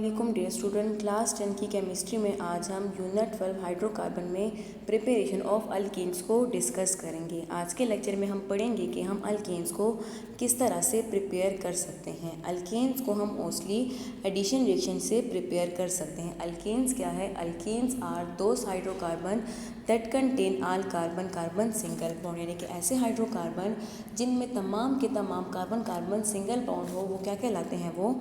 वालेकुम dear student, class 10 की chemistry में आज हम यूनिट 12 हाइड्रोकार्बन में प्रिपरेशन ऑफ अल्कीन्स को डिस्कस करेंगे। आज के लेक्चर में हम पढ़ेंगे कि हम अल्कीन्स को किस तरह से प्रिपेयर कर सकते हैं। अल्कीन्स को हम मोस्टली एडिशन रिएक्शन से प्रिपेयर कर सकते हैं। अल्कीन्स क्या है? Alkenes are those hydrocarbon that contain all carbon carbon single bond, यानी कि ऐसे हाइड्रोकार्बन जिनमें तमाम के तमाम कार्बन कार्बन सिंगल बॉन्ड हो, वो क्या कहलाते हैं? वो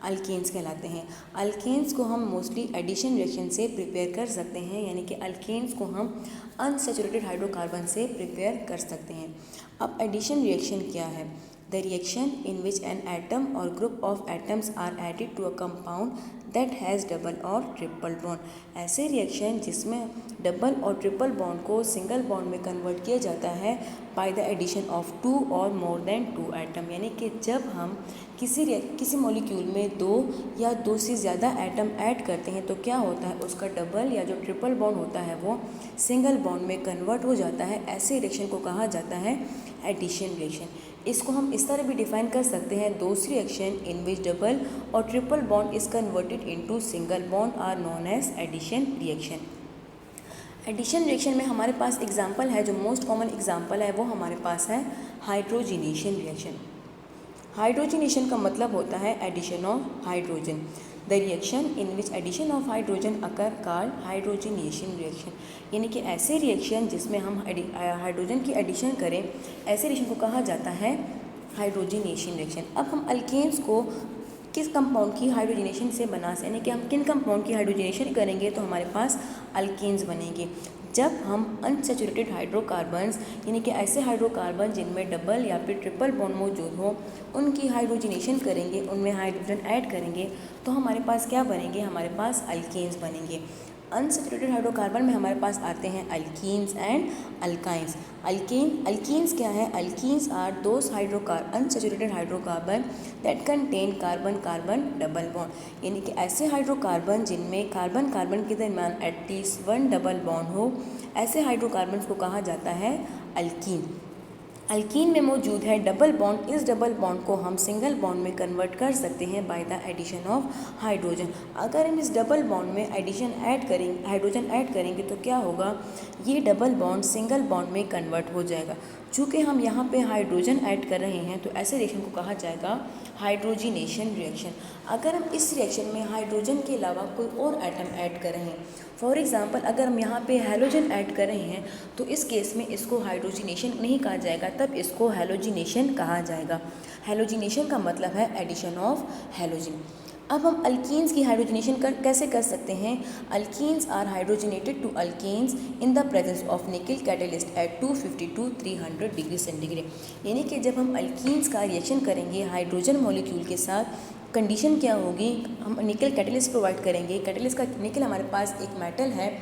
अल्कीन्स कहलाते हैं। अल्केन्स को हम मोस्टली एडिशन रिएक्शन से प्रिपेयर कर सकते हैं, यानी कि अल्केन्स को हम अनसैचुरेटेड हाइड्रोकार्बन से प्रिपेयर कर सकते हैं। अब एडिशन रिएक्शन क्या है? The reaction in which an atom और group of atoms are added to a compound that has double और ट्रिपल बॉन्ड। ऐसे रिएक्शन जिसमें डबल और ट्रिपल बॉन्ड को सिंगल बॉन्ड में कन्वर्ट किया जाता है बाय द एडिशन ऑफ 2 और मोर देन 2 एटम, यानी कि जब हम किसी मॉलिक्यूल में 2 या 2 से ज़्यादा एटम ऐड करते हैं तो क्या होता है? उसका डबल या जो ट्रिपल बॉन्ड होता है वो सिंगल बॉन्ड में कन्वर्ट हो जाता है। ऐसे रिएक्शन को कहा जाता है एडिशन रिएक्शन। इसको हम इस तरह भी डिफाइन कर सकते हैं, those reaction in which double और triple bond is converted into single bond are known as addition reaction. Addition reaction में हमारे पास एग्जाम्पल है, जो मोस्ट कॉमन एग्जाम्पल है वो हमारे पास है हाइड्रोजिनेशन रिएक्शन। हाइड्रोजिनेशन का मतलब होता है addition of hydrogen. The reaction in which addition of hydrogen occur called hydrogenation reaction, यानी कि ऐसे रिएक्शन जिसमें हम हाइड्रोजन की एडिशन करें, ऐसे रिएक्शन को कहा जाता है हाइड्रोजिनेशन रिएक्शन। अब हम अल्केन्स को किस कंपाउंड की हाइड्रोजिनेशन से बना सकते, यानी कि हम किन कंपाउंड की हाइड्रोजिनेशन करेंगे तो हमारे पास अल्केन्स बनेंगे। जब हम अनसैचुरेटेड हाइड्रोकार्बन्स, यानी कि ऐसे हाइड्रोकार्बन जिनमें डबल या फिर ट्रिपल बॉन्ड मौजूद हो, उनकी हाइड्रोजिनेशन करेंगे, उनमें हाइड्रोजन ऐड करेंगे तो हमारे पास क्या बनेंगे? हमारे पास अल्केन्स बनेंगे। अनसैचुरेटेड हाइड्रोकार्बन में हमारे पास आते हैं अल्कीन्स एंड अल्काइंस। अल्कीन्स क्या है? Alkenes are those unsaturated hydrocarbon that contain carbon carbon double bond, यानी कि ऐसे हाइड्रोकार्बन जिनमें कार्बन कार्बन के दरमियान एटलीस्ट 1 डबल बॉन्ड हो, ऐसे हाइड्रोकार्बन्स को कहा जाता है अल्कीन। अल्कीन में मौजूद है डबल बॉन्ड। इस डबल बॉन्ड को हम सिंगल बॉन्ड में कन्वर्ट कर सकते हैं by the addition of hydrogen. अगर हम इस डबल बॉन्ड में हाइड्रोजन ऐड करेंगे तो क्या होगा? ये डबल बॉन्ड सिंगल बॉन्ड में कन्वर्ट हो जाएगा। चूँकि हम यहाँ पे हाइड्रोजन ऐड कर रहे हैं तो ऐसे रिएक्शन को कहा जाएगा हाइड्रोजिनेशन रिएक्शन। अगर हम इस रिएक्शन में हाइड्रोजन के अलावा कोई और एटम ऐड कर रहे हैं, फॉर एग्जांपल अगर हम यहाँ पे हैलोजन ऐड कर रहे हैं तो इस केस में इसको हाइड्रोजिनेशन नहीं कहा जाएगा, तब इसको हैलोजिनेशन कहा जाएगा। हैलोजिनेशन का मतलब है एडिशन ऑफ हैलोजन। अब हम अल्कीन्स की हाइड्रोजिनेशन कैसे कर सकते हैं? Alkenes are hydrogenated to alkanes in the presence of nickel catalyst at 250 to 300 degree centigrade, यानी कि जब हम अल्कीन्स का रिएक्शन करेंगे हाइड्रोजन मॉलिक्यूल के साथ, कंडीशन क्या होगी? हम निकल कैटलिस्ट प्रोवाइड करेंगे। कैटलिस्ट का निकल हमारे पास एक मेटल है,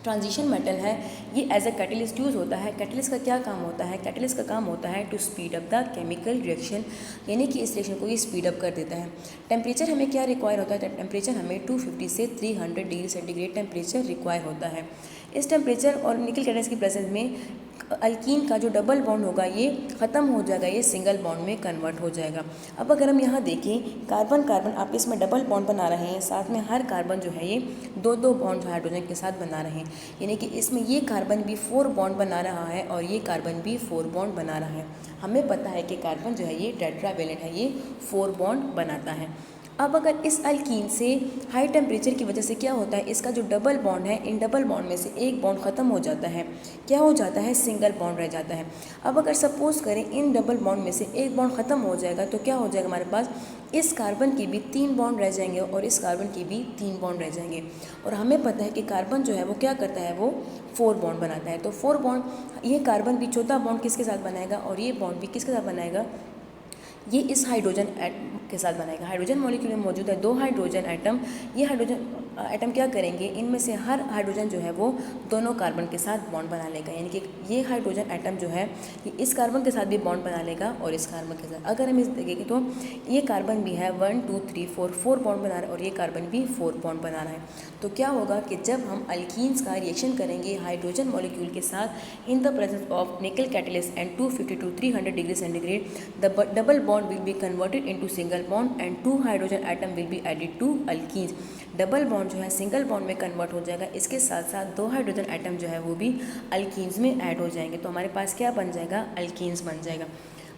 ट्रांजिशन मेटल है, ये एज अ कैटलिस्ट यूज़ होता है। कैटलिस्ट का क्या काम होता है? कैटलिस्ट का काम होता है to speed up the chemical reaction, यानी कि इस रिएक्शन को ये स्पीड अप कर देता है। टेम्परेचर हमें क्या रिक्वायर होता है? टेम्परेचर हमें 250 से 300 डिग्री सेंटीग्रेड टेम्परेचर रिक्वायर होता है। इस टेम्परेचर और निकल कैटलिस्ट की प्रेजेंस में अल्कीन का जो डबल बॉन्ड होगा ये ख़त्म हो जाएगा, ये सिंगल बॉन्ड में कन्वर्ट हो जाएगा। अब अगर हम यहाँ देखें, कार्बन कार्बन आप इसमें डबल बॉन्ड बना रहे हैं, साथ में हर कार्बन जो है ये 2-2 बॉन्ड हाइड्रोजन के साथ बना रहे हैं, यानी कि इसमें ये कार्बन भी 4 बॉन्ड बना रहा है और ये कार्बन भी 4 बॉन्ड बना रहा है। हमें पता है कि कार्बन जो है ये टेट्रावेलेंट है, ये 4 बॉन्ड बनाता है। अब अगर इस अल्कीन से हाई टेम्परेचर की वजह से क्या होता है? इसका जो डबल बॉन्ड है, इन डबल बॉन्ड में से एक बॉन्ड ख़त्म हो जाता है। क्या हो जाता है? सिंगल बॉन्ड रह जाता है। अब अगर सपोज करें इन डबल बॉन्ड में से एक बॉन्ड ख़त्म हो जाएगा तो क्या हो जाएगा? हमारे पास इस कार्बन की भी 3 बॉन्ड रह जाएंगे और इस कार्बन की भी 3 बॉन्ड रह जाएंगे। और हमें पता है कि कार्बन जो है वो क्या करता है? वो 4 बॉन्ड बनाता है। तो 4 बॉन्ड, ये कार्बन भी चौथा बॉन्ड किसके साथ बनाएगा और ये बॉन्ड भी किसके साथ बनाएगा? ये इस हाइड्रोजन के साथ बनाएगा। हाइड्रोजन मॉलिक्यूल में मौजूद है 2 हाइड्रोजन एटम। ये हाइड्रोजन एटम क्या करेंगे? इनमें से हर हाइड्रोजन जो है वो दोनों कार्बन के साथ बॉन्ड बना लेगा, यानी कि ये हाइड्रोजन एटम जो है ये इस कार्बन के साथ भी बॉन्ड बना लेगा और इस कार्बन के साथ। अगर हम इस देखेंगे तो ये कार्बन भी है 1 2 3 4 बॉन्ड बना रहा है और ये कार्बन भी 4 बॉन्ड बना रहा है। तो क्या होगा कि जब हम अल्कीन्स का रिएक्शन करेंगे हाइड्रोजन मॉलिक्यूल के साथ in the presence of nickel catalyst and 250 to 300 degree centigrade, the double bond will be converted into single single bond and 2 hydrogen atom will be added to alkenes. Double bond जो है single bond में convert हो जाएगा, इसके साथ साथ 2 hydrogen atom जो है वो भी अल्कीन्स में ऐड हो जाएंगे, तो हमारे पास क्या बन जाएगा, अल्कीन्स बन जाएगा।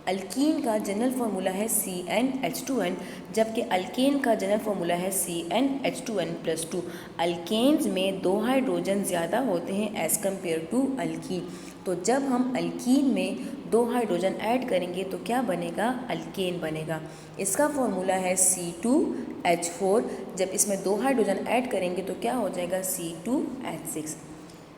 अल्कीन का जनरल फार्मूला है CnH2n, जबकि अल्केन का जनरल फार्मूला है CnH2n+2। अल्केन्स में 2 हाइड्रोजन ज़्यादा होते हैं एज़ कम्पेयर टू अल्कीन, तो जब हम अल्कीन में 2 हाइड्रोजन ऐड करेंगे तो क्या बनेगा, अल्केन बनेगा। इसका फॉर्मूला है C2H4, जब इसमें 2 हाइड्रोजन ऐड करेंगे तो क्या हो जाएगा, C2H6।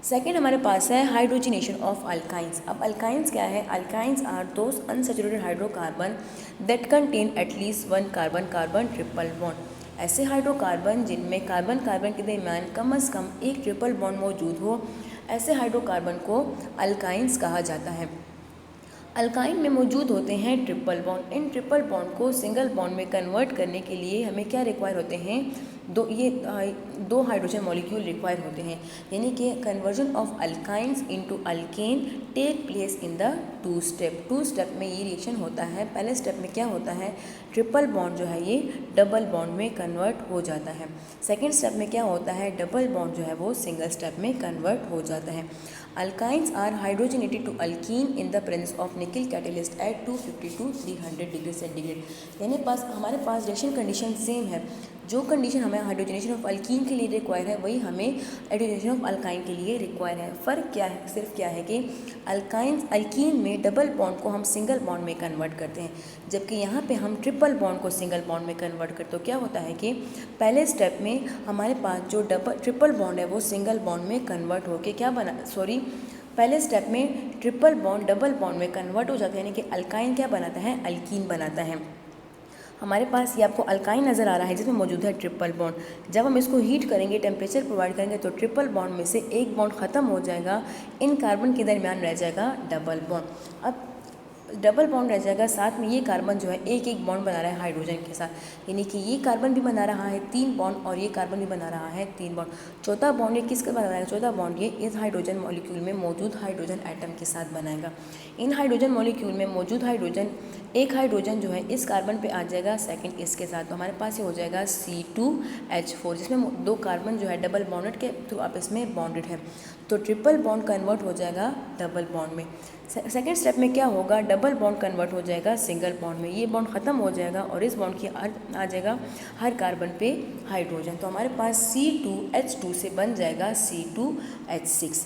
सेकेंड हमारे पास है हाइड्रोजिनेशन ऑफ अल्काइंस। अब अल्काइंस क्या है, alkynes are those unsaturated hydrocarbon that contain at least 1 carbon carbon triple bond. ऐसे हाइड्रोकार्बन जिनमें कार्बन कार्बन के दरमियान कम से कम एक ट्रिपल बॉन्ड मौजूद हो, ऐसे हाइड्रोकार्बन को अल्काइंस कहा जाता है। अल्काइन में मौजूद होते हैं triple bond. In triple bond को सिंगल बॉन्ड में कन्वर्ट करने के लिए हमें क्या रिक्वायर होते हैं, दो हाइड्रोजन मॉलिक्यूल रिक्वायर होते हैं, यानी कि conversion of alkynes into alkane take place in the 2 step. 2 step में ये रिएक्शन होता है। पहले स्टेप में क्या होता है, ट्रिपल बॉन्ड जो है ये डबल बॉन्ड में कन्वर्ट हो जाता है। सेकेंड स्टेप में क्या होता है, डबल बॉन्ड जो है वो सिंगल स्टेप में कन्वर्ट हो जाता है। Alkynes are hydrogenated to alkene in the presence of nickel catalyst at 250 to 300 degree centigrade. यानी हमारे पास रिएक्शन कंडीशन सेम है। जो कंडीशन हमें हाइड्रोजनेशन ऑफ अल्कीन के लिए रिक्वायर है वही हमें हाइड्रोजनेशन ऑफ अल्काइन के लिए रिक्वायर है। फ़र्क क्या है, सिर्फ क्या है कि अल्कीन में डबल बॉन्ड को हम सिंगल बॉन्ड में कन्वर्ट करते हैं, जबकि यहाँ पे हम ट्रिपल बॉन्ड को सिंगल बॉन्ड में कन्वर्ट करते हैं। तो क्या होता है कि पहले स्टेप में हमारे पास जो ट्रिपल बॉन्ड है वो सिंगल बॉन्ड में कन्वर्ट होकर पहले स्टेप में ट्रिपल बॉन्ड डबल बॉन्ड में कन्वर्ट हो जाता है, यानी कि अल्काइन क्या बनाता है, अल्कीन बनाता है। हमारे पास ये आपको अल्काइन नज़र आ रहा है जिसमें मौजूद है ट्रिपल बॉन्ड। जब हम इसको हीट करेंगे, टेम्परेचर प्रोवाइड करेंगे, तो ट्रिपल बॉन्ड में से एक बॉन्ड ख़त्म हो जाएगा, इन कार्बन के दरमियान रह जाएगा डबल बॉन्ड। अब डबल बॉन्ड रह जाएगा, साथ में ये कार्बन जो है एक एक बॉन्ड बना रहा है हाइड्रोजन के साथ, यानी कि ये कार्बन भी बना रहा है 3 बॉन्ड और ये कार्बन भी बना रहा है 3 बॉन्ड। चौथा बॉन्ड ये किसका बना रहा है, चौथा बॉन्ड ये इस हाइड्रोजन मॉलिक्यूल में मौजूद हाइड्रोजन एटम के साथ बनाएगा। इन हाइड्रोजन मॉलिक्यूल में मौजूद हाइड्रोजन, एक हाइड्रोजन जो है इस कार्बन पे आ जाएगा, सेकंड इसके साथ, तो हमारे पास ये हो जाएगा C2H4, जिसमें 2 कार्बन जो है डबल बॉन्डेड के थ्रू आपस में बॉन्डेड है, तो ट्रिपल बॉन्ड कन्वर्ट हो जाएगा डबल बॉन्ड में। सेकेंड स्टेप में क्या होगा, डबल बॉन्ड कन्वर्ट हो जाएगा सिंगल बॉन्ड में, ये बॉन्ड ख़त्म हो जाएगा और इस बॉन्ड की आ जाएगा हर कार्बन पे हाइड्रोजन, तो हमारे पास C2H2 से बन जाएगा C2H6।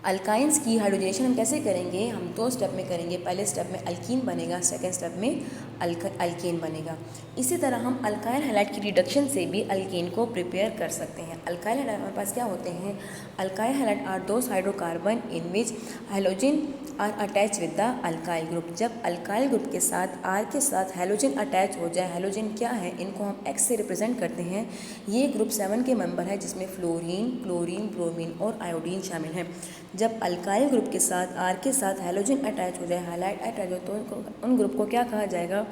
अल्काइंस की हाइड्रोजनेशन हम कैसे करेंगे, हम 2 स्टेप में करेंगे। पहले स्टेप में अल्कीन बनेगा, सेकेंड स्टेप में अल्केन बनेगा। इसी तरह हम अल्काइल हैलाइड की रिडक्शन से भी अल्केन को प्रिपेयर कर सकते हैं। अल्काइल हैलाइड हमारे पास क्या होते हैं, alkyl halide are those hydrocarbon in which halogen are attach with the alkyl group. जब अल्काइल ग्रुप के साथ आर के साथ हैलोजन अटैच हो जाए, हैलोजन क्या है, इनको हम एक्स से रिप्रेजेंट करते हैं। ये ग्रुप 7 के मेंबर है जिसमें फ्लोरीन, क्लोरीन, ब्रोमीन और आयोडीन शामिल हैं। जब अल्काइल ग्रुप के साथ आर के साथ हैलोजन अटैच हो जाए, हैलाइड अटैच हो, तो उन ग्रुप को क्या कहा जाएगा,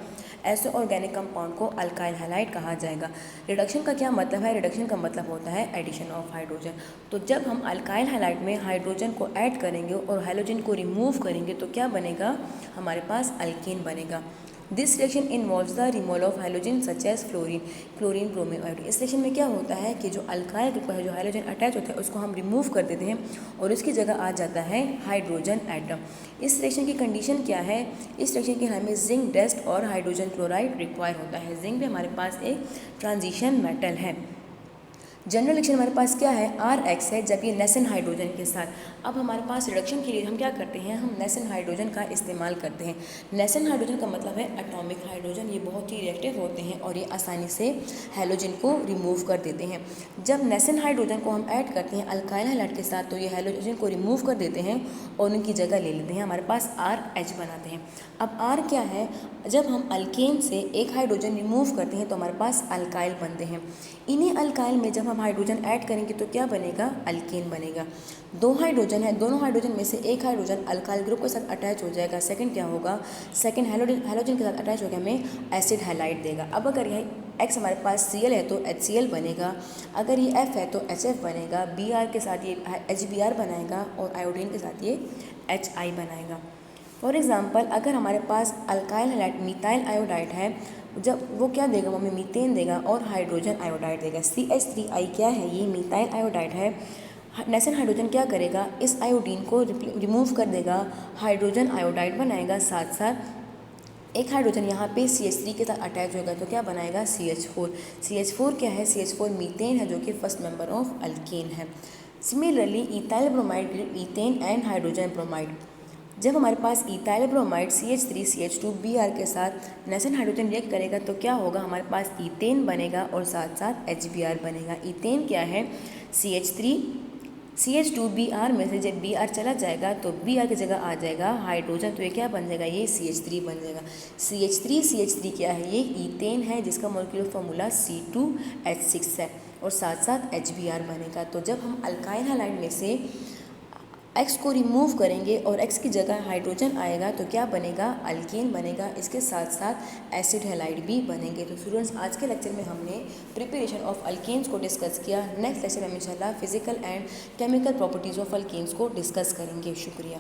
ऐसे ऑर्गेनिक कंपाउंड को अल्काइल हैलाइड कहा जाएगा। रिडक्शन का क्या मतलब है, रिडक्शन का मतलब होता है एडिशन ऑफ हाइड्रोजन। तो जब हम अल्काइल हैलाइड में हाइड्रोजन को ऐड करेंगे और हैलोजन को रिमूव करेंगे तो क्या बनेगा, हमारे पास अल्केन बनेगा। This reaction involves the removal of hydrogen such as fluorine, chlorine, bromine, iodine. इस रिएक्शन में क्या होता है कि जो अल्काइल ग्रुप है, जो हाइड्रोजन अटैच होता है, उसको हम रिमूव कर देते हैं और उसकी जगह आ जाता है हाइड्रोजन एटम। इस रिएक्शन की कंडीशन क्या है, इस रिएक्शन के हमें जिंक डस्ट और हाइड्रोजन क्लोराइड रिक्वायर होता है। जिंक भी हमारे पास एक ट्रांजिशन मेटल है। जनरल रिएक्शन हमारे पास क्या है, RX है, जब ये नेसन हाइड्रोजन के साथ। अब हमारे पास रिडक्शन के लिए हम क्या करते हैं, हम नेसन हाइड्रोजन का इस्तेमाल करते हैं। नेसन हाइड्रोजन का मतलब है एटॉमिक हाइड्रोजन। ये बहुत ही रिएक्टिव होते हैं और ये आसानी से हैलोजन को रिमूव कर देते हैं। जब नेसन हाइड्रोजन को हम ऐड करते हैं अल्काइल हैलाइड के साथ, तो ये हैलोजन को रिमूव कर देते हैं और उनकी जगह ले लेते हैं, हमारे पास RH बनाते हैं। अब R क्या है, जब हम अल्केन से एक हाइड्रोजन रिमूव करते हैं तो हमारे पास अल्काइल बनते हैं। इन्हीं अल्काइल में जब हम हाइड्रोजन ऐड करेंगे तो क्या बनेगा, अल्केन बनेगा। 2 हाइड्रोजन है, दोनों हाइड्रोजन में से एक हाइड्रोजन अल्काइल ग्रुप के साथ अटैच हो जाएगा, सेकंड क्या होगा, सेकंड हैलोजन के साथ अटैच होकर हमें एसिड हैलाइड देगा। अब अगर यह X हमारे पास Cl है तो HCl बनेगा, अगर ये F है तो HF बनेगा, Br के साथ ये HBr बनाएगा और आयोडीन के साथ ये HI बनाएगा। फॉर एग्जाम्पल, अगर हमारे पास अल्काइल हैलाइड मिथाइल आयोडाइड है, जब वो क्या देगा मम्मी, मीथेन देगा और हाइड्रोजन आयोडाइड देगा। CH3I क्या है, ये मीथाइल आयोडाइड है। नेशन हाइड्रोजन क्या करेगा, इस आयोडीन को रिमूव कर देगा, हाइड्रोजन आयोडाइड बनाएगा। साथ साथ एक हाइड्रोजन यहाँ पे CH3 के साथ अटैच होगा तो क्या बनाएगा, CH4। CH4 क्या है, CH4 मीथेन है जो कि फर्स्ट मेंबर ऑफ अल्केन है। Similarly ethyl bromide ethane and hydrogen bromide, जब हमारे पास ethyl bromide CH3 CH2 Br के साथ नेशन हाइड्रोजन रिएक्ट करेगा तो क्या होगा, हमारे पास ईथेन बनेगा और साथ साथ HBr बनेगा। ईथेन क्या है, CH3 CH2 Br में से जब Br चला जाएगा तो Br की जगह आ जाएगा हाइड्रोजन, तो ये क्या बन जाएगा, ये CH3 बन जाएगा। CH3 क्या है, ये ईथेन है जिसका मॉलिक्यूलर फार्मूला C2H6 है और साथ साथ HBr बनेगा। तो जब हम अल्काइल हैलाइड में से X को रिमूव करेंगे और X की जगह हाइड्रोजन आएगा तो क्या बनेगा, अल्केन बनेगा। इसके साथ साथ एसिड हैलाइड भी बनेंगे। तो स्टूडेंट्स, आज के लेक्चर में हमने प्रिपरेशन ऑफ अल्केन्स को डिस्कस किया। नेक्स्ट लेक्चर में इंशाल्लाह physical and chemical properties of alkanes को डिस्कस करेंगे। शुक्रिया।